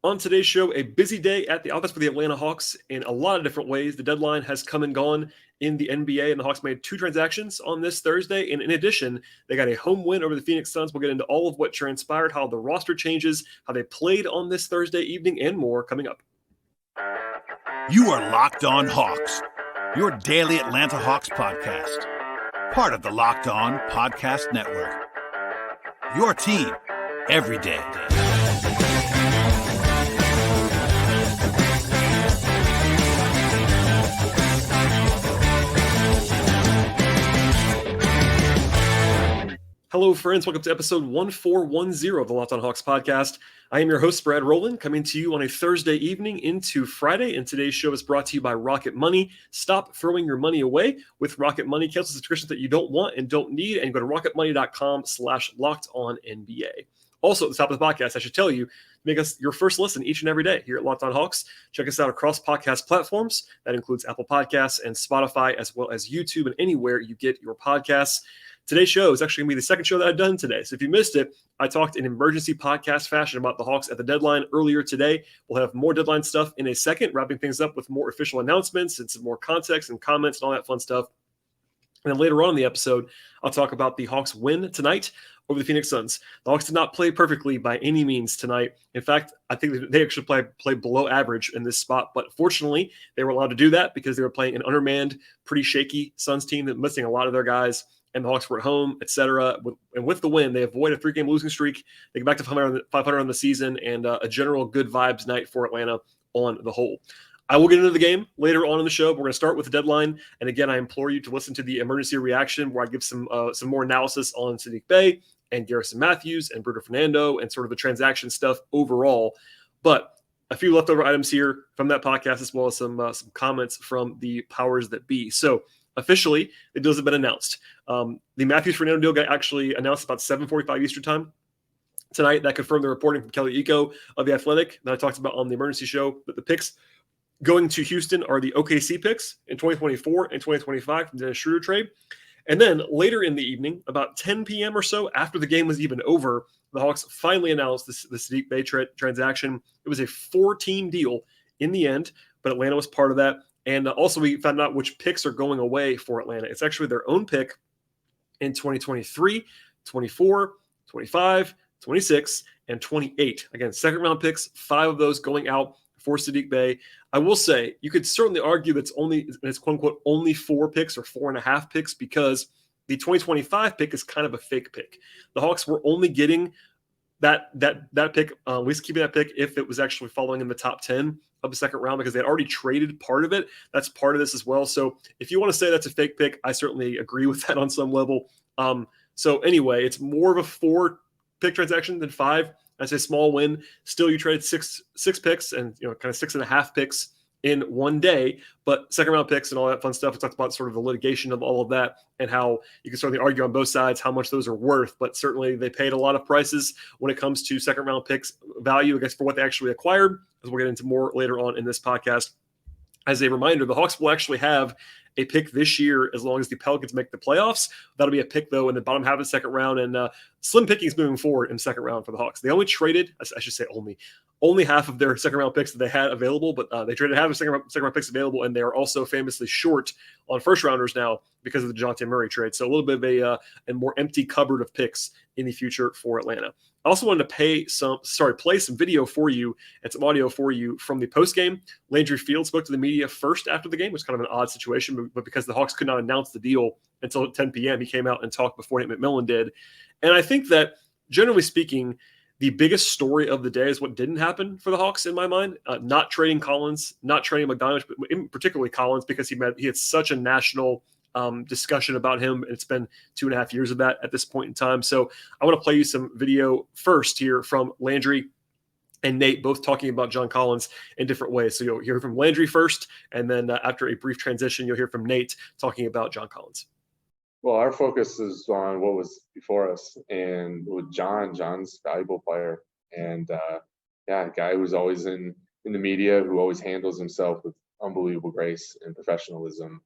On today's show, a busy day at the office for the Atlanta Hawks in a lot of different ways. The deadline has come and gone in the NBA, and the Hawks made two transactions on this Thursday. And in addition, they got a home win over the Phoenix Suns. We'll get into all of what transpired, how the roster changes, how they played on this Thursday evening, and more coming up. You are Locked On Hawks, your daily Atlanta Hawks podcast. Part of the Locked On Podcast Network. Your team every day. Hello, friends. Welcome to episode 1410 of the Locked On Hawks podcast. I am your host, Rowland, coming to you on a Thursday evening into Friday. And today's show is brought to you by Rocket Money. Stop throwing your money away with Rocket Money. Cancel subscriptions that you don't want and don't need, and go to rocketmoney.com/LockedOnNBA. Also, at the top of the podcast, I should tell you, make us your first listen each and every day here at Locked On Hawks. Check us out across podcast platforms. That includes Apple Podcasts and Spotify, as well as YouTube and anywhere you get your podcasts. Today's show is actually going to be the second show that I've done today. So if you missed it, I talked in emergency podcast fashion about the Hawks at the deadline earlier today. We'll have more deadline stuff in a second, wrapping things up with more official announcements and some more context and comments and all that fun stuff. And then later on in the episode, I'll talk about the Hawks win tonight over the Phoenix Suns. The Hawks did not play perfectly by any means tonight. In fact, I think they actually play below average in this spot. But fortunately, they were allowed to do that because they were playing an undermanned, pretty shaky Suns team that missing a lot of their guys. And the Hawks were at home, etc. And with the win, they avoid a 3-game losing streak. They get back to 500 on the season, and a general good vibes night for Atlanta on the whole. I will get into the game later on in the show, but we're going to start with the deadline. And again, I implore you to listen to the emergency reaction where I give some more analysis on Saddiq Bey and Garrison Matthews and Bruno Fernando and sort of the transaction stuff overall. But a few leftover items here from that podcast, as well as some comments from the powers that be. So officially, the deals have been announced. The Matthews-Fernando deal got actually announced about 7:45 Eastern time tonight. That confirmed the reporting from Kelly Iko of The Athletic that I talked about on the emergency show. That the picks going to Houston are the OKC picks in 2024 and 2025 from the Dennis Schroeder trade. And then later in the evening, about 10 p.m. or so, after the game was even over, the Hawks finally announced the Saddiq Bey transaction. It was a 4-team deal in the end, but Atlanta was part of that. And also we found out which picks are going away for Atlanta. It's actually their own pick in 2023, 24, 25, 26, and 28. Again, second-round picks, 5 of those going out for Saddiq Bey. I will say you could certainly argue that it's quote-unquote only 4 picks or 4.5 picks because the 2025 pick is kind of a fake pick. The Hawks were only getting that pick, at least keeping that pick if it was actually falling in the top 10 of the second round because they had already traded part of it. That's part of this as well. So if you want to say that's a fake pick, I certainly agree with that on some level. So anyway, it's more of a 4-pick transaction than 5. That's a small win. Still, you traded six picks and kind of 6.5 picks in one day, but second round picks and all that fun stuff. We talked about sort of the litigation of all of that and how you can certainly argue on both sides how much those are worth, but certainly they paid a lot of prices when it comes to second round picks value, I guess, for what they actually acquired, as we'll get into more later on in this podcast. As a reminder, the Hawks will actually have a pick this year as long as the Pelicans make the playoffs. That'll be a pick, though, in the bottom half of the second round, and slim pickings moving forward in the second round for the Hawks. They only traded, I should say only half of their second-round picks that they had available, but they traded half of second-round picks available, and they are also famously short on first-rounders now because of the DeJounte Murray trade. So a little bit of a more empty cupboard of picks in the future for Atlanta. I also wanted to play some video for you and some audio for you from the postgame. Landry spoke to the media first after the game, which was kind of an odd situation, but because the Hawks could not announce the deal until 10 p.m., he came out and talked before Nate McMillan did. And I think that, generally speaking, the biggest story of the day is what didn't happen for the Hawks in my mind. Not trading Collins, not trading McDonough, but particularly Collins, because he had such a national discussion about him. It's been 2.5 years of that at this point in time. So I want to play you some video first here from Landry and Nate, both talking about John Collins in different ways. So you'll hear from Landry first, and then after a brief transition, you'll hear from Nate talking about John Collins. Well, our focus is on what was before us, and with John's a valuable player, and a guy who's always in the media, who always handles himself with unbelievable grace and professionalism.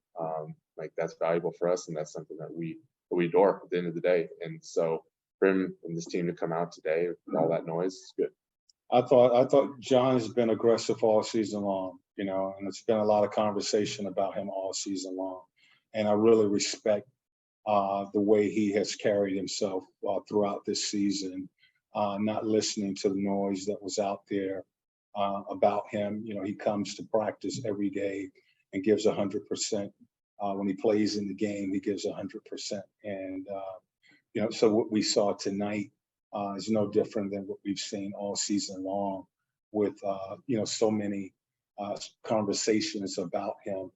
That's valuable for us, and that's something that we adore at the end of the day. And so for him and this team to come out today with all that noise is good. I thought John's been aggressive all season long, and it's been a lot of conversation about him all season long. And I really respect the way he has carried himself throughout this season, not listening to the noise that was out there about him. He comes to practice every day and gives 100%. When he plays in the game, he gives 100%. And, so what we saw tonight is no different than what we've seen all season long with, so many conversations about him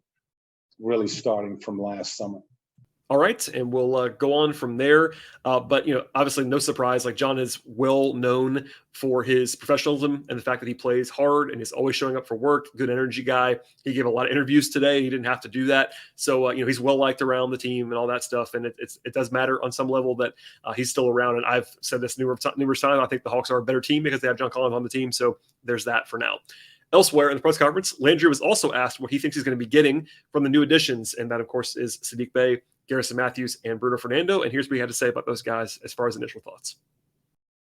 really starting from last summer. All right, and we'll go on from there. But obviously, no surprise. Like, John is well known for his professionalism and the fact that he plays hard and is always showing up for work. Good energy guy. He gave a lot of interviews today. He didn't have to do that, so he's well liked around the team and all that stuff. And it does matter on some level that he's still around. And I've said this numerous times. I think the Hawks are a better team because they have John Collins on the team. So there's that for now. Elsewhere in the press conference, Landry was also asked what he thinks he's going to be getting from the new additions, and that, of course, is Saddiq Bey, Garrison Matthews, and Bruno Fernando. And here's what he had to say about those guys as far as initial thoughts.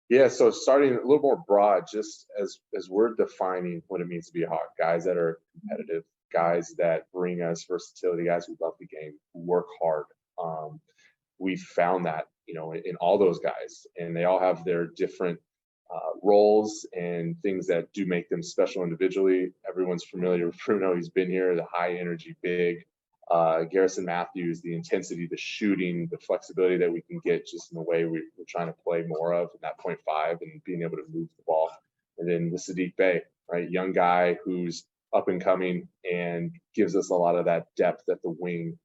Yeah, so starting a little more broad, just as we're defining what it means to be a Hawk, guys that are competitive, guys that bring us versatility, guys who love the game, who work hard. We found that, in all those guys, and they all have their different roles and things that do make them special individually. Everyone's familiar with Bruno. He's been here, the high energy, big. Garrison Matthews, the intensity, the shooting, the flexibility that we can get just in the way we're trying to play more of in that 0.5 and being able to move the ball. And then the Saddiq Bey, right? Young guy who's up and coming and gives us a lot of that depth at the wing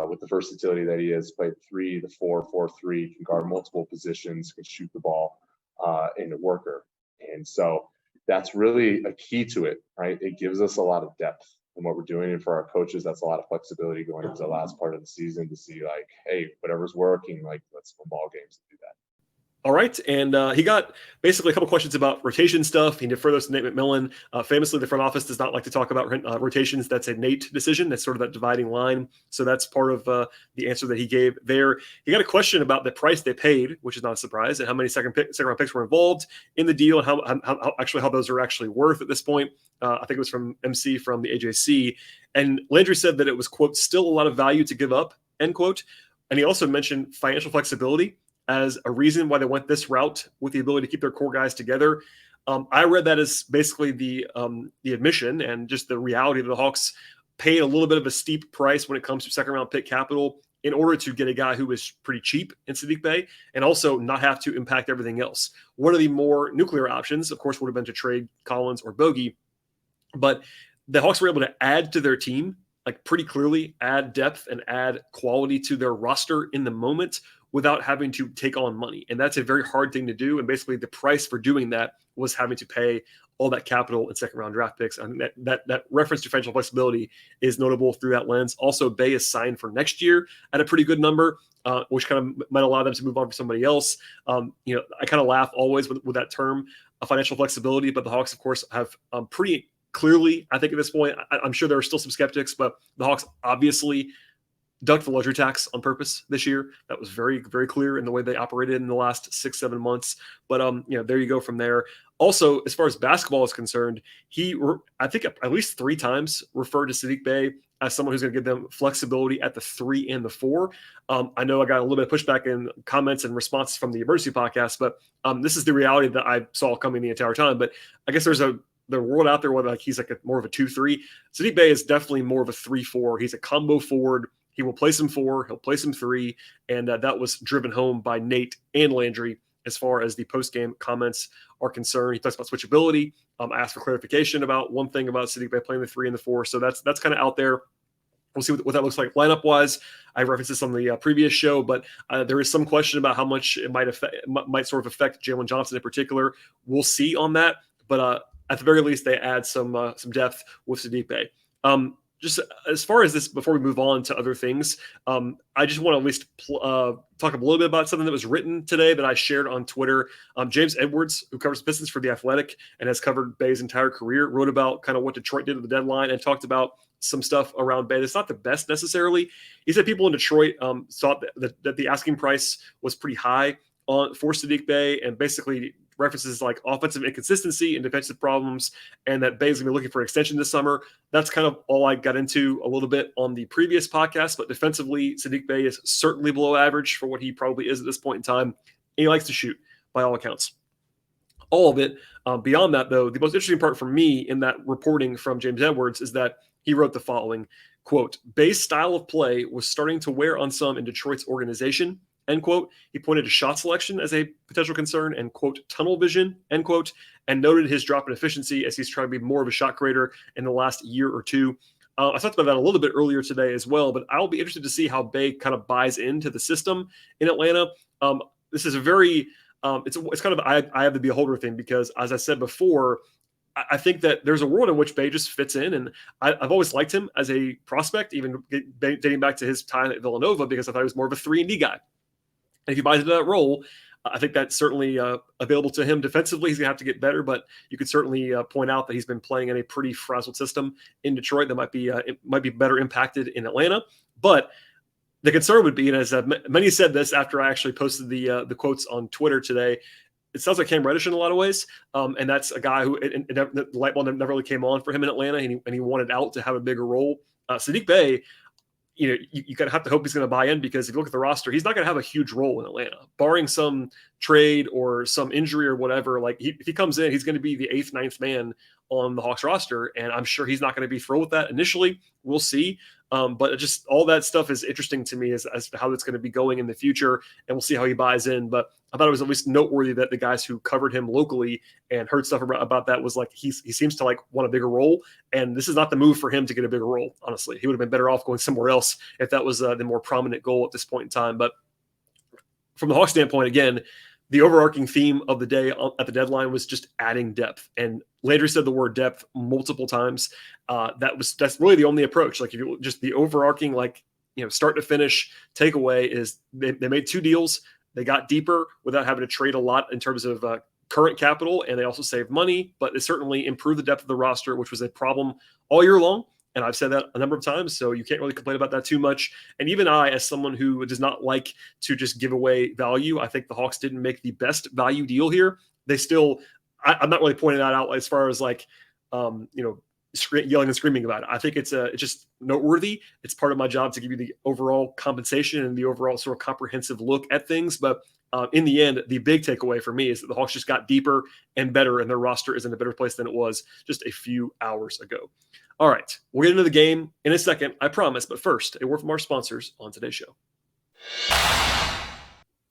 with the versatility that he is. Played 3, the 4, 4-3, can guard multiple positions, can shoot the ball, and a worker. And so that's really a key to it, right? It gives us a lot of depth in what we're doing. And for our coaches, that's a lot of flexibility going into the last part of the season to see, like, hey, whatever's working, like, let's win ball games and do that. All right, and he got basically a couple questions about rotation stuff. He deferred those to Nate McMillan. Famously, the front office does not like to talk about rotations. That's a Nate decision. That's sort of that dividing line. So that's part of the answer that he gave there. He got a question about the price they paid, which is not a surprise, and how many second round picks were involved in the deal, and how those are actually worth at this point. I think it was from MC from the AJC. And Landry said that it was, quote, still a lot of value to give up, end quote. And he also mentioned financial flexibility as a reason why they went this route with the ability to keep their core guys together. I read that as basically the admission and just the reality that the Hawks paid a little bit of a steep price when it comes to second round pick capital in order to get a guy who was pretty cheap in Saddiq Bey and also not have to impact everything else. One of the more nuclear options, of course, would have been to trade Collins or Bogey, but the Hawks were able to add to their team, like pretty clearly add depth and add quality to their roster in the moment without having to take on money. And that's a very hard thing to do. And basically the price for doing that was having to pay all that capital and second round draft picks. I think that reference to financial flexibility is notable through that lens. Also, Bey is signed for next year at a pretty good number, which kind of might allow them to move on for somebody else. I kind of laugh always with that term of financial flexibility, but the Hawks, of course, have pretty clearly, I think at this point, I'm sure there are still some skeptics, but the Hawks obviously ducked the luxury tax on purpose this year. That was very, very clear in the way they operated in the last 6-7 months. But there you go from there. Also, as far as basketball is concerned, I think at least 3 times referred to Saddiq Bey as someone who's going to give them flexibility at the 3 and the 4. I know I got a little bit of pushback in comments and responses from the Emergency podcast, but this is the reality that I saw coming the entire time. But I guess there's the world out there where he's like more of a 2-3. Saddiq Bey is definitely more of a 3-4. He's a combo forward. He will play some 4, he'll play some 3, and that was driven home by Nate and Landry as far as the post-game comments are concerned. He talks about switchability. I asked for clarification about one thing about Saddiq Bey playing the 3 and the 4, so that's kind of out there. We'll see what that looks like lineup-wise. I referenced this on the previous show, but there is some question about how much it might sort of affect Jalen Johnson in particular. We'll see on that, but at the very least, they add some depth with Saddiq Bey. Just as far as this, before we move on to other things, I just want to at least talk a little bit about something that was written today that I shared on Twitter. James Edwards, who covers Pistons for The Athletic and has covered Bey's entire career, wrote about kind of what Detroit did at the deadline and talked about some stuff around Bey that's not the best necessarily. He said people in Detroit thought that the asking price was pretty high for Saddiq Bey and basically references like offensive inconsistency and defensive problems, and that Bey's going to be looking for an extension this summer. That's kind of all I got into a little bit on the previous podcast, but defensively, Saddiq Bey is certainly below average for what he probably is at this point in time. And he likes to shoot by all accounts. All of it. Beyond that, though, the most interesting part for me in that reporting from James Edwards is that he wrote the following, quote, Bey's style of play was starting to wear on some in Detroit's organization, end quote. He pointed to shot selection as a potential concern and, quote, tunnel vision, end quote, and noted his drop in efficiency as he's trying to be more of a shot creator in the last year or two. I talked about that a little bit earlier today as well, but I'll be interested to see how Bey kind of buys into the system in Atlanta. This is a very it's kind of I have the beholder thing because, as I said before, I think that there's a world in which Bey just fits in, and I've always liked him as a prospect, even dating back to his time at Villanova, because I thought he was more of a 3-and-D guy. And if he buys into that role, I think that's certainly available to him. Defensively, he's going to have to get better, but you could certainly point out that he's been playing in a pretty frazzled system in Detroit that might be better impacted in Atlanta. But the concern would be, and as many said this after I actually posted the quotes on Twitter today, it sounds like Cam Reddish in a lot of ways, and that's a guy who the light bulb never really came on for him in Atlanta, and he wanted out to have a bigger role. Saddiq Bey, you kind of have to hope he's going to buy in, because if you look at the roster, he's not going to have a huge role in Atlanta, barring some trade or some injury or whatever. Like if he comes in, he's going to be the 8th, 9th man on the Hawks roster, and I'm sure he's not going to be thrilled with that initially. We'll see. But just all that stuff is interesting to me as to how it's going to be going in the future, and we'll see how he buys in. But I thought it was at least noteworthy that the guys who covered him locally and heard stuff about that was like he seems to like want a bigger role, and this is not the move for him to get a bigger role. Honestly, he would have been better off going somewhere else if that was the more prominent goal at this point in time. But from the Hawks standpoint, again, the overarching theme of the day at the deadline was just adding depth. And Landry said the word depth multiple times. That's really the only approach. Like if you just the overarching, start to finish takeaway is they made 2 deals. They got deeper without having to trade a lot in terms of current capital, and they also saved money, but it certainly improved the depth of the roster, which was a problem all year long. And I've said that a number of times, so you can't really complain about that too much. And even I, as someone who does not like to just give away value, I think the Hawks didn't make the best value deal here. They still, I'm not really pointing that out as far as yelling and screaming about it. I think it's just noteworthy. It's part of my job to give you the overall compensation and the overall sort of comprehensive look at things. But in the end, the big takeaway for me is that the Hawks just got deeper and better, and their roster is in a better place than it was just a few hours ago. All right, we'll get into the game in a second, I promise. But first, a word from our sponsors on today's show.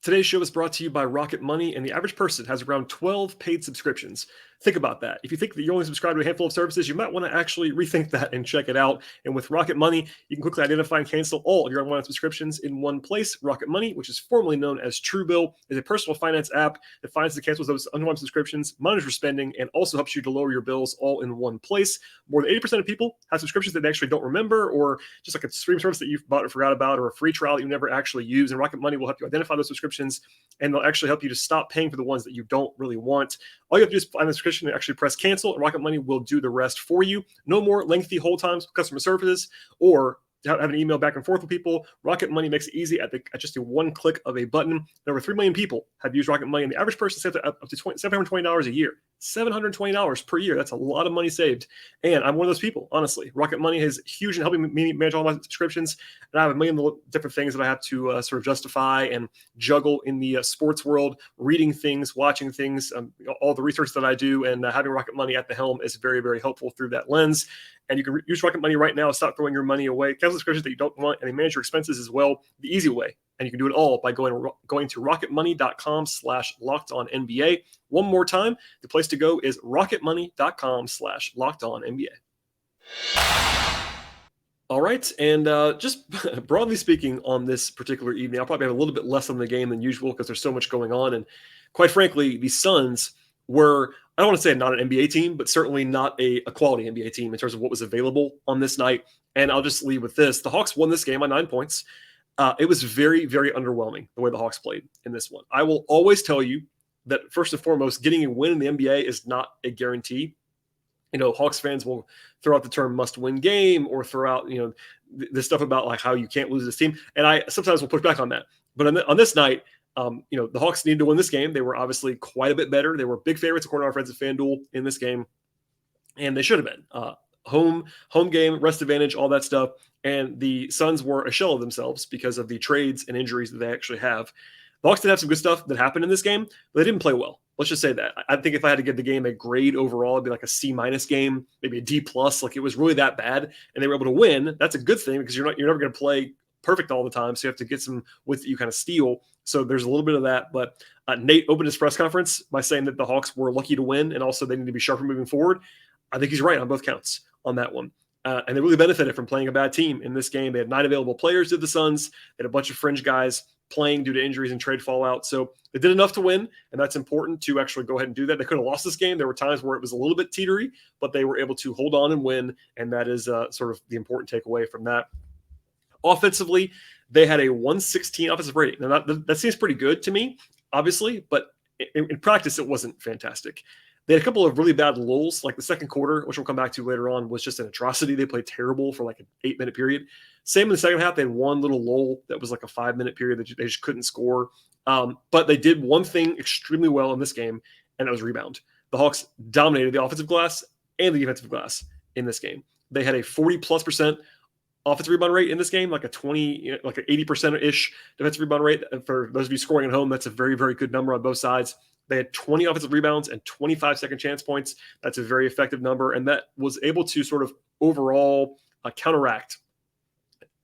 Today's show is brought to you by Rocket Money, and the average person has around 12 paid subscriptions. Think about that. If you think that you only subscribe to a handful of services, you might want to actually rethink that and check it out. And with Rocket Money, you can quickly identify and cancel all of your unwanted subscriptions in one place. Rocket Money, which is formerly known as Truebill, is a personal finance app that finds and cancels those unwanted subscriptions, monitors your spending, and also helps you to lower your bills all in one place. More than 80% of people have subscriptions that they actually don't remember, or just like a stream service that you've bought or forgot about, or a free trial that you never actually use. And Rocket Money will help you identify those subscriptions, and they'll actually help you to stop paying for the ones that you don't really want. All you have to do is find the subscription and actually press cancel, and Rocket Money will do the rest for you. No more lengthy hold times with customer services or have an email back and forth with people. Rocket Money makes it easy at just a one click of a button. Over 3 million people have used Rocket Money, and the average person saves up to $720 a year. $720 per year. That's a lot of money saved. And I'm one of those people, honestly. Rocket Money is huge in helping me manage all my subscriptions. And I have a million different things that I have to sort of justify and juggle in the sports world, reading things, watching things, all the research that I do. And having Rocket Money at the helm is very, very helpful through that lens. And you can use Rocket Money right now. Stop throwing your money away. Cancel subscriptions that you don't want, and they manage your expenses as well the easy way. And you can do it all by going to rocketmoney.com/lockedonnba. One more time, the place to go is rocketmoney.com/lockedonnba. All right, and just broadly speaking on this particular evening, I'll probably have a little bit less on the game than usual because there's so much going on. And quite frankly, the Suns were, I don't want to say not an NBA team, but certainly not a quality NBA team in terms of what was available on this night. And I'll just leave with this. The Hawks won this game by 9 points. It was very, very underwhelming the way the Hawks played in this one. I will always tell you that first and foremost, getting a win in the NBA is not a guarantee. Hawks fans will throw out the term must-win game or throw out, the stuff about like how you can't lose this team. And I sometimes will push back on that. But on this night, The Hawks needed to win this game. They were obviously quite a bit better. They were big favorites according to our friends at FanDuel in this game, and they should have been. Home game, rest advantage, all that stuff. And the Suns were a shell of themselves because of the trades and injuries that they actually have. The Hawks did have some good stuff that happened in this game, but they didn't play well. Let's just say that. I think if I had to give the game a grade overall, it'd be like a C- game, maybe a D+. Like, it was really that bad, and they were able to win. That's a good thing because you're never going to play perfect all the time, so you have to get some with you kind of steal. So there's a little bit of that. But Nate opened his press conference by saying that the Hawks were lucky to win, and also they need to be sharper moving forward. I think he's right on both counts on that one. And they really benefited from playing a bad team in this game. They had 9 available players to the Suns. They had a bunch of fringe guys playing due to injuries and trade fallout. So they did enough to win, and that's important to actually go ahead and do that. They could have lost this game. There were times where it was a little bit teetery, but they were able to hold on and win, and that is sort of the important takeaway from that. Offensively, they had a 116 offensive rating. Now, that seems pretty good to me, obviously, but in practice, it wasn't fantastic. They had a couple of really bad lulls, like the second quarter, which we'll come back to later on, was just an atrocity. They played terrible for like an 8-minute period. Same in the second half. They had one little lull that was like a 5-minute period that they just couldn't score. But they did one thing extremely well in this game, and that was rebound. The Hawks dominated the offensive glass and the defensive glass in this game. They had a 40+% offensive rebound rate in this game, like a 20, like an 80%-ish defensive rebound rate. And for those of you scoring at home, that's a very, very good number on both sides. They had 20 offensive rebounds and 25 second chance points. That's a very effective number, and that was able to sort of overall counteract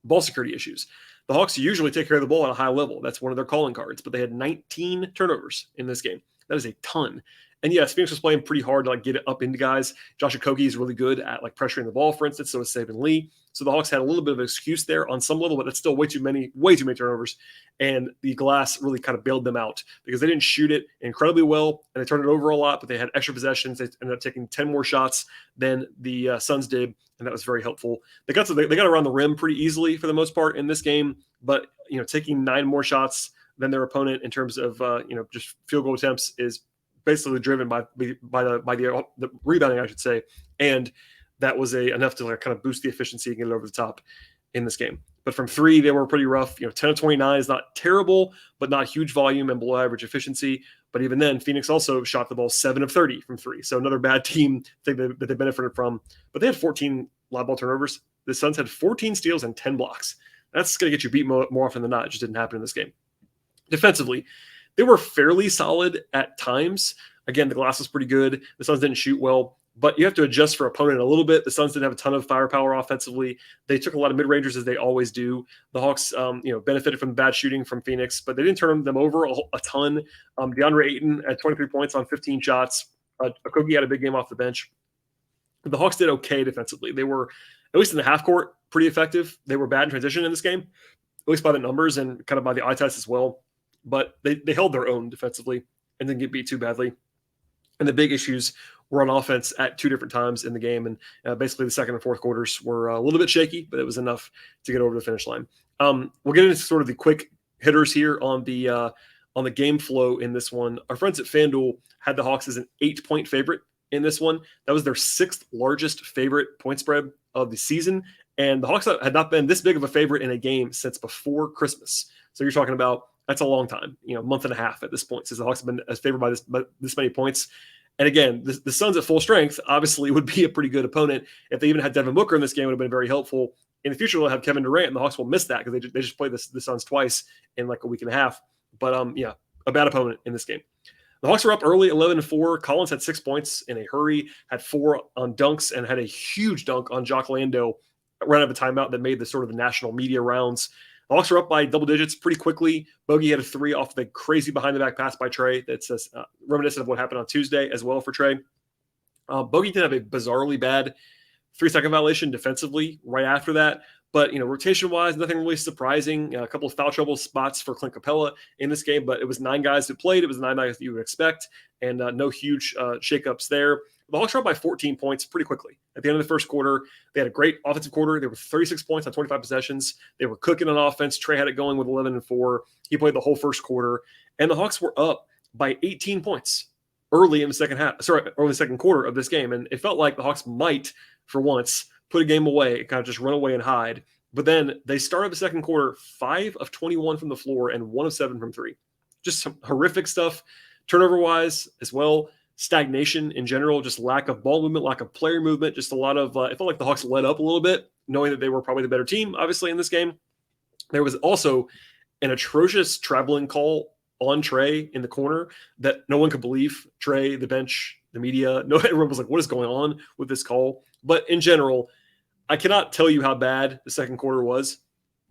ball security issues. The Hawks usually take care of the ball at a high level. That's one of their calling cards, but they had 19 turnovers in this game. That is a ton. And yes, Phoenix was playing pretty hard to like get it up into guys. Josh Okogie is really good at like pressuring the ball, for instance. So is Saban Lee. So the Hawks had a little bit of an excuse there on some level, but that's still way too many turnovers. And the glass really kind of bailed them out because they didn't shoot it incredibly well, and they turned it over a lot, but they had extra possessions. They ended up taking 10 more shots than the Suns did, and that was very helpful. They got around the rim pretty easily for the most part in this game, but taking 9 more shots than their opponent in terms of just field goal attempts is basically driven by the rebounding, I should say, and that was enough to kind of boost the efficiency and get it over the top in this game. But from 3, they were pretty rough. 10 of 29 is not terrible, but not huge volume and below average efficiency. But even then, Phoenix also shot the ball 7 of 30 from 3. So another bad team thing that they benefited from. But they had 14 live ball turnovers. The Suns had 14 steals and 10 blocks. That's going to get you beat more often than not. It just didn't happen in this game. Defensively, they were fairly solid at times. Again, the glass was pretty good. The Suns didn't shoot well, but you have to adjust for opponent a little bit. The Suns didn't have a ton of firepower offensively. They took a lot of mid-rangers, as they always do. The Hawks, benefited from bad shooting from Phoenix, but they didn't turn them over a ton. DeAndre Ayton had 23 points on 15 shots. Okogie had a big game off the bench. The Hawks did okay defensively. They were, at least in the half court, pretty effective. They were bad in transition in this game, at least by the numbers and kind of by the eye test as well. But they held their own defensively and didn't get beat too badly. And the big issues were on offense at 2 different times in the game. And basically the second and fourth quarters were a little bit shaky, but it was enough to get over the finish line. We'll get into sort of the quick hitters here on the game flow in this one. Our friends at FanDuel had the Hawks as an 8-point favorite in this one. That was their 6th largest favorite point spread of the season. And the Hawks had not been this big of a favorite in a game since before Christmas. So you're talking about, that's a long time, month and a half at this point, since the Hawks have been as favored by this many points. And again, the Suns at full strength obviously would be a pretty good opponent. If they even had Devin Booker in this game, it would have been very helpful. In the future, they'll have Kevin Durant, and the Hawks will miss that because they just played the Suns twice in like a week and a half. But a bad opponent in this game. The Hawks were up early, 11-4. Collins had 6 points in a hurry, had 4 on dunks, and had a huge dunk on Jock Lando right out of a timeout that made the sort of the national media rounds. The Hawks were up by double digits pretty quickly. Bogey had a 3 off the crazy behind-the-back pass by Trey. That's reminiscent of what happened on Tuesday as well for Trey. Bogey did have a bizarrely bad 3-second violation defensively right after that. But, rotation-wise, nothing really surprising. A couple of foul trouble spots for Clint Capella in this game, but it was 9 guys that played. It was 9 guys that you would expect, and no huge shakeups there. The Hawks were up by 14 points pretty quickly. At the end of the first quarter, they had a great offensive quarter. They were 36 points on 25 possessions. They were cooking on offense. Trey had it going with 11-4. He played the whole first quarter. And the Hawks were up by 18 points early in the second quarter of this game. And it felt like the Hawks might, for once, put a game away, kind of just run away and hide. But then they started the second quarter 5 of 21 from the floor and 1 of 7 from 3. just some horrific stuff, turnover-wise as well. Stagnation in general, just lack of ball movement, lack of player movement, just a lot of it felt like the Hawks let up a little bit, knowing that they were probably the better team, obviously, in this game. There was also an atrocious traveling call on Trey in the corner that no one could believe. Trey, the bench, the media, everyone was like, what is going on with this call? But in general, I cannot tell you how bad the second quarter was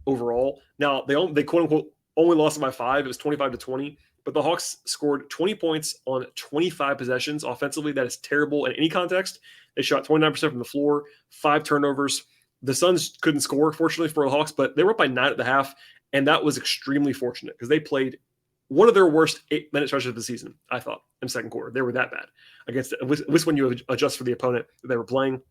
overall. Now, they quote unquote only lost by 5. It was 25-20. But the Hawks scored 20 points on 25 possessions. Offensively, that is terrible in any context. They shot 29% from the floor, 5 turnovers. The Suns couldn't score, fortunately for the Hawks, but they were up by 9 at the half, and that was extremely fortunate because they played one of their worst 8-minute stretches of the season, I thought, in the second quarter. They were that bad against, at least when you adjust for the opponent that they were playing.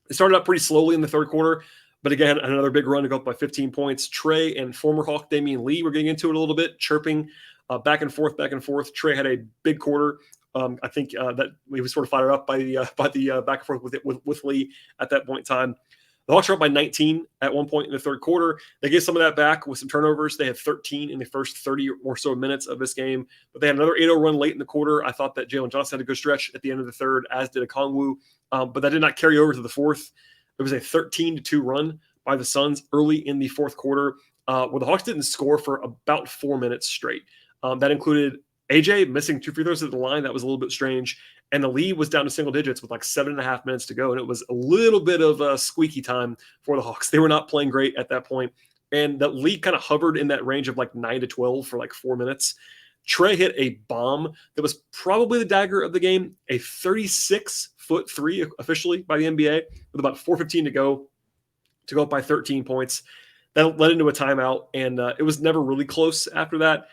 They started out pretty slowly in the third quarter, but again, another big run to go up by 15 points. Trey and former Hawk Damian Lee were getting into it a little bit, chirping back and forth. Trey had a big quarter. I think that he was sort of fired up by the back and forth with Lee at that point in time. The Hawks were up by 19 at one point in the third quarter. They gave some of that back with some turnovers. They had 13 in the first 30 or so minutes of this game, but they had another 8-0 run late in the quarter. I thought that Jalen Johnson had a good stretch at the end of the third, as did Okongwu, but that did not carry over to the fourth. It was a 13-2 run by the Suns early in the fourth quarter, where the Hawks didn't score for about 4 minutes straight. That included AJ missing 2 free throws at the line. That was a little bit strange. And the lead was down to single digits with like 7.5 minutes to go. And it was a little bit of a squeaky time for the Hawks. They were not playing great at that point. And the lead kind of hovered in that range of like 9-12 for like 4 minutes. Trey hit a bomb that was probably the dagger of the game, a 36-foot three officially by the NBA with about 4:15 to go up by 13 points. That led into a timeout, and it was never really close after that.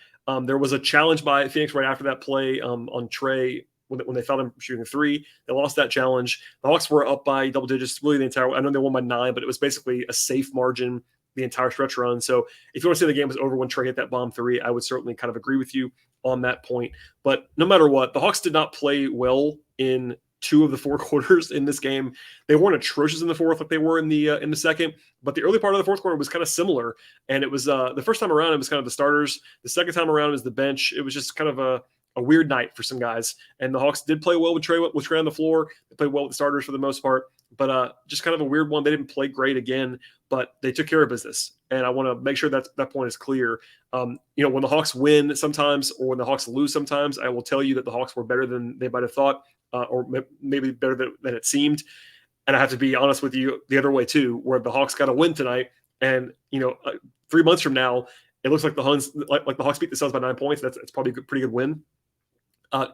There was a challenge by Phoenix right after that play on Trey when they found him shooting a 3. They lost that challenge. The Hawks were up by double digits really the entire – I know they won by 9, but it was basically a safe margin the entire stretch run. So if you want to say the game was over when Trey hit that bomb 3, I would certainly kind of agree with you on that point. But no matter what, the Hawks did not play well in 2 of the 4 quarters in this game. They weren't atrocious in the fourth like they were in the second, but the early part of the fourth quarter was kind of similar. And it was the first time around, it was kind of the starters. The second time around, it was the bench. It was just kind of a weird night for some guys. And the Hawks did play well with Trey on the floor. They played well with the starters for the most part, but just kind of a weird one. They didn't play great again, but they took care of business. And I want to make sure that point is clear. When the Hawks win sometimes or when the Hawks lose sometimes, I will tell you that the Hawks were better than they might have thought. Or maybe better than it seemed. And I have to be honest with you the other way too, where the Hawks got a win tonight. And, 3 months from now, it looks like the Hawks beat the Suns by 9 points. It's probably a pretty good win.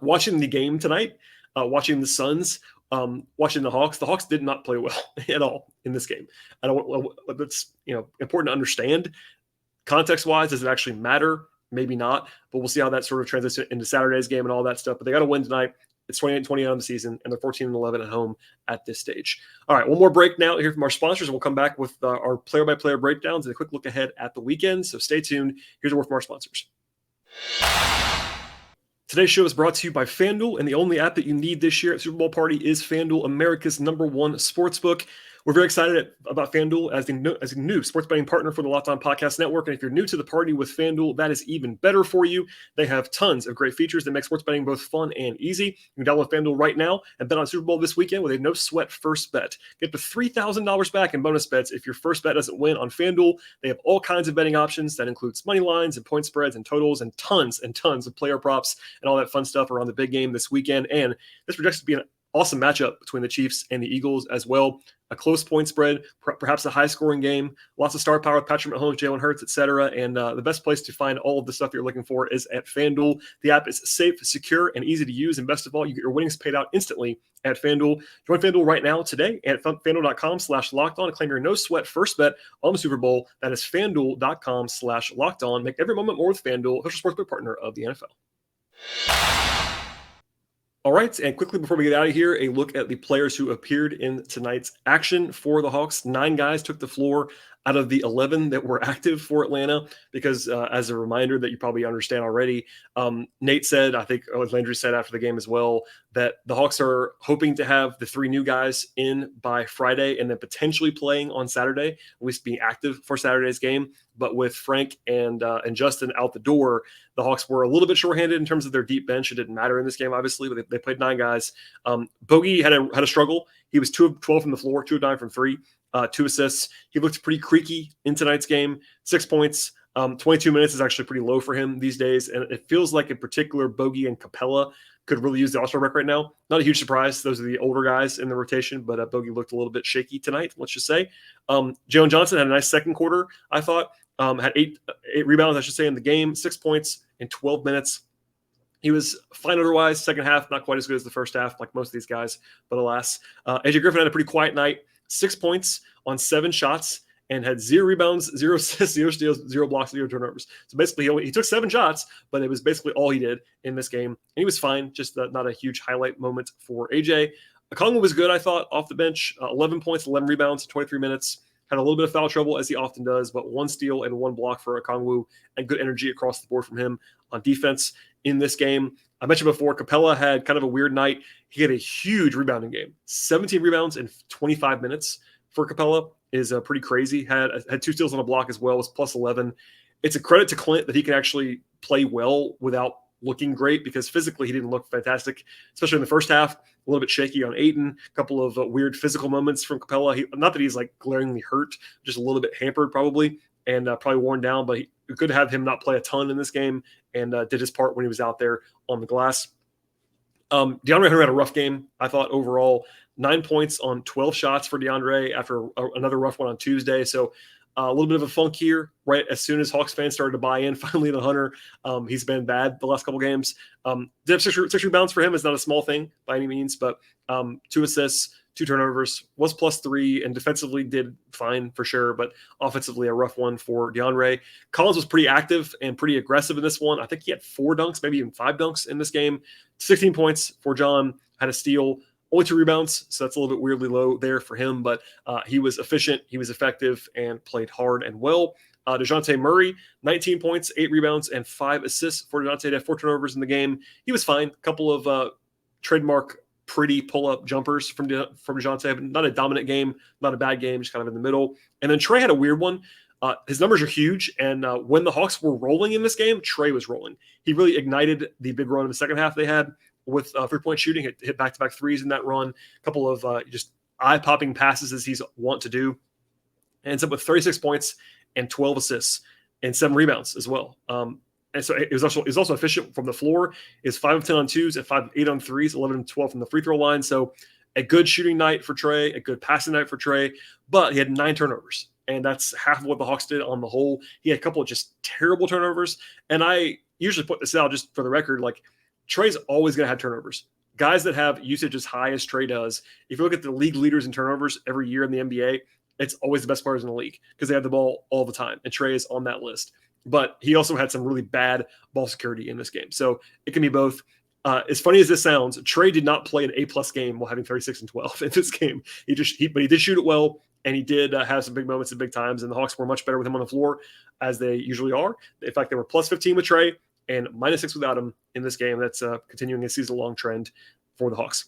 Watching the game tonight, watching the Suns, watching the Hawks did not play well at all in this game. That's important to understand. Context-wise, does it actually matter? Maybe not, but we'll see how that sort of transitions into Saturday's game and all that stuff. But they got a win tonight. It's 28-20 on the season, and they're 14-11 at home at this stage. All right, one more break now here from our sponsors, and we'll come back with our player-by-player breakdowns and a quick look ahead at the weekend. So stay tuned. Here's a word from our sponsors. Today's show is brought to you by FanDuel, and the only app that you need this year at Super Bowl Party is FanDuel, America's #1 sportsbook. We're very excited about FanDuel as a new sports betting partner for the Locked On Podcast Network. And if you're new to the party with FanDuel, that is even better for you. They have tons of great features that make sports betting both fun and easy. You can download FanDuel right now and bet on Super Bowl this weekend with a no-sweat first bet. Get up to $3,000 back in bonus bets if your first bet doesn't win on FanDuel. They have all kinds of betting options that includes money lines and point spreads and totals and tons of player props and all that fun stuff around the big game this weekend. And this projects to be an awesome matchup between the Chiefs and the Eagles as well. A close point spread, perhaps a high-scoring game, lots of star power with Patrick Mahomes, Jalen Hurts, etc. And the best place to find all of the stuff you're looking for is at FanDuel. The app is safe, secure, and easy to use. And best of all, you get your winnings paid out instantly at FanDuel. Join FanDuel right now today at FanDuel.com/lockedon and claim your no-sweat first bet on the Super Bowl. That is FanDuel.com/lockedon. Make every moment more with FanDuel, official sportsbook partner of the NFL. All right, and quickly before we get out of here, a look at the players who appeared in tonight's action for the Hawks. 9 guys took the floor. out of the 11 that were active for Atlanta, because as a reminder that you probably understand already, Nate said, I think Landry said after the game as well, that the Hawks are hoping to have the 3 new guys in by Friday and then potentially playing on Saturday, at least being active for Saturday's game. But with Frank and Justin out the door, the Hawks were a little bit shorthanded in terms of their deep bench. It didn't matter in this game, obviously, but they played 9 guys. Bogey had a struggle. He was 2 of 12 from the floor, 2 of 9 from 3. 2 assists. He looked pretty creaky in tonight's game. 6 points. 22 minutes is actually pretty low for him these days. And it feels like in particular, Bogey and Capella could really use the All-Star break right now. Not a huge surprise. Those are the older guys in the rotation, but Bogey looked a little bit shaky tonight, let's just say. Jalen Johnson had a nice second quarter, I thought. Had 8 rebounds, I should say, in the game. 6 points in 12 minutes. He was fine otherwise. Second half, not quite as good as the first half, like most of these guys, but alas. AJ Griffin had a pretty quiet night. 6 points on 7 shots and had 0 rebounds, 0 assists, 0 steals, 0 blocks, 0 turnovers. So basically, he took 7 shots, but it was basically all he did in this game. And he was fine, just not a huge highlight moment for AJ. Okongwu was good, I thought, off the bench. 11 points, 11 rebounds, 23 minutes. Had a little bit of foul trouble, as he often does, but 1 steal and 1 block for Okongwu, and good energy across the board from him on defense in this game. I mentioned before, Capella had kind of a weird night. He had a huge rebounding game. 17 rebounds in 25 minutes for Capella is pretty crazy. Had 2 steals on a block as well, was plus 11. It's a credit to Clint that he can actually play well without looking great, because physically he didn't look fantastic, especially in the first half. A little bit shaky on Ayton, a couple of weird physical moments from Capella. Not that he's like glaringly hurt, just a little bit hampered probably, and probably worn down, but good to have him not play a ton in this game, and did his part when he was out there on the glass. DeAndre Hunter had a rough game, I thought, overall. 9 points on 12 shots for DeAndre after another rough one on Tuesday. So a little bit of a funk here, right? As soon as Hawks fans started to buy in finally to Hunter, he's been bad the last couple games. Did have 6 rebounds for him. Is not a small thing by any means, but 2 assists, 2 turnovers, was plus 3, and defensively did fine for sure, but offensively a rough one for DeAndre. Collins was pretty active and pretty aggressive in this one. I think he had 4 dunks, maybe even 5 dunks in this game. 16 points for John, had a steal. Only 2 rebounds, so that's a little bit weirdly low there for him, but he was efficient, he was effective, and played hard and well. DeJounte Murray, 19 points, 8 rebounds, and 5 assists for DeJounte. He had 4 turnovers in the game. He was fine. A couple of trademark pretty pull-up jumpers from DeJounte. Not a dominant game, not a bad game, just kind of in the middle. And then Trey had a weird one. His numbers are huge, and when the Hawks were rolling in this game, Trey was rolling. He really ignited the big run in the second half they had with 3-point shooting. Hit back-to-back threes in that run. A couple of just eye-popping passes as he's wont to do. Ends up with 36 points and 12 assists and 7 rebounds as well. And so it was also efficient from the floor. Is 5 of 10 on 2s and 5 of 8 on 3s, 11 of 12 from the free throw line. So a good shooting night for Trey, a good passing night for Trey, but he had 9 turnovers. And that's half of what the Hawks did on the whole. He had a couple of just terrible turnovers. And I usually put this out just for the record, like Trey's always going to have turnovers. Guys that have usage as high as Trey does, if you look at the league leaders in turnovers every year in the NBA, it's always the best players in the league because they have the ball all the time. And Trey is on that list. But he also had some really bad ball security in this game. So it can be both. As funny as this sounds, Trey did not play an A-plus game while having 36 and 12 in this game. But he did shoot it well, and he did have some big moments at big times, and the Hawks were much better with him on the floor, as they usually are. In fact, they were plus 15 with Trey and minus 6 without him in this game. That's continuing a season-long trend for the Hawks.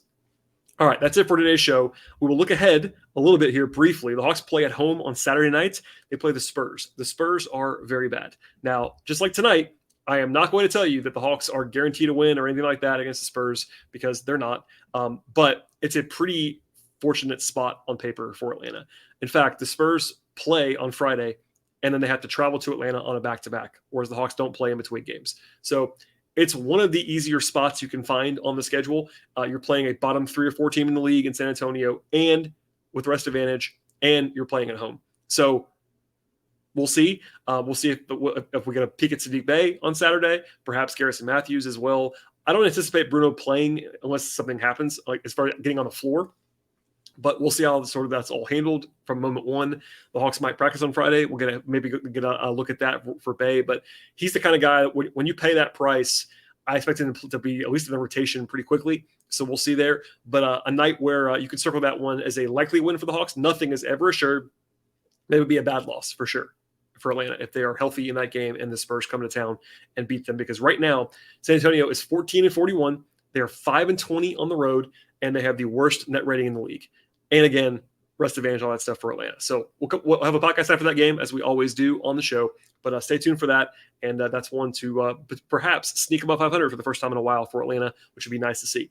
All right, that's it for today's show. We will look ahead a little bit here briefly. The Hawks play at home on Saturday night. They play the Spurs. The Spurs are very bad. Now, just like tonight, I am not going to tell you that the Hawks are guaranteed to win or anything like that against the Spurs, because they're not. But it's a pretty fortunate spot on paper for Atlanta. In fact, the Spurs play on Friday, and then they have to travel to Atlanta on a back-to-back, whereas the Hawks don't play in between games. So it's one of the easier spots you can find on the schedule. You're playing a bottom 3 or 4 team in the league in San Antonio, and with rest advantage, and you're playing at home. So we'll see. We'll see if we're going to peek at Saddiq Bey on Saturday, perhaps Garrison Matthews as well. I don't anticipate Bruno playing unless something happens, like as far as getting on the floor. But we'll see how that's all handled from moment one. The Hawks might practice on Friday. We're going to maybe get a look at that for Bey. But he's the kind of guy, when you pay that price, I expect him to be at least in the rotation pretty quickly. So we'll see there. But a night where you can circle that one as a likely win for the Hawks. Nothing is ever assured. It would be a bad loss for sure for Atlanta if they are healthy in that game and the Spurs come to town and beat them. Because right now, San Antonio is 14-41. They are 5-20 on the road, and they have the worst net rating in the league. And again, rest advantage, all that stuff for Atlanta. So we'll have a podcast after that game, as we always do on the show. But stay tuned for that. And that's one to perhaps sneak above 500 for the first time in a while for Atlanta, which would be nice to see.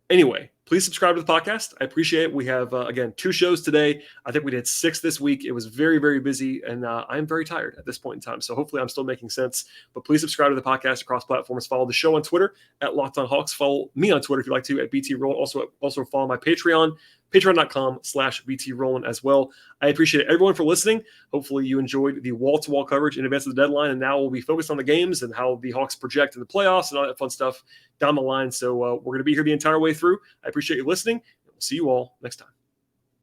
Anyway, please subscribe to the podcast. I appreciate it. We have, again, 2 shows today. I think we did 6 this week. It was very, very busy, and I'm very tired at this point in time. So hopefully I'm still making sense. But please subscribe to the podcast across platforms. Follow the show on Twitter at Locked On Hawks. Follow me on Twitter if you'd like to at BT Rowland. Also follow my Patreon, patreon.com/BT Rowland as well. I appreciate everyone for listening. Hopefully you enjoyed the wall-to-wall coverage in advance of the deadline, and now we'll be focused on the games and how the Hawks project in the playoffs and all that fun stuff down the line. So we're going to be here the entire way through. I appreciate you listening. We'll see you all next time.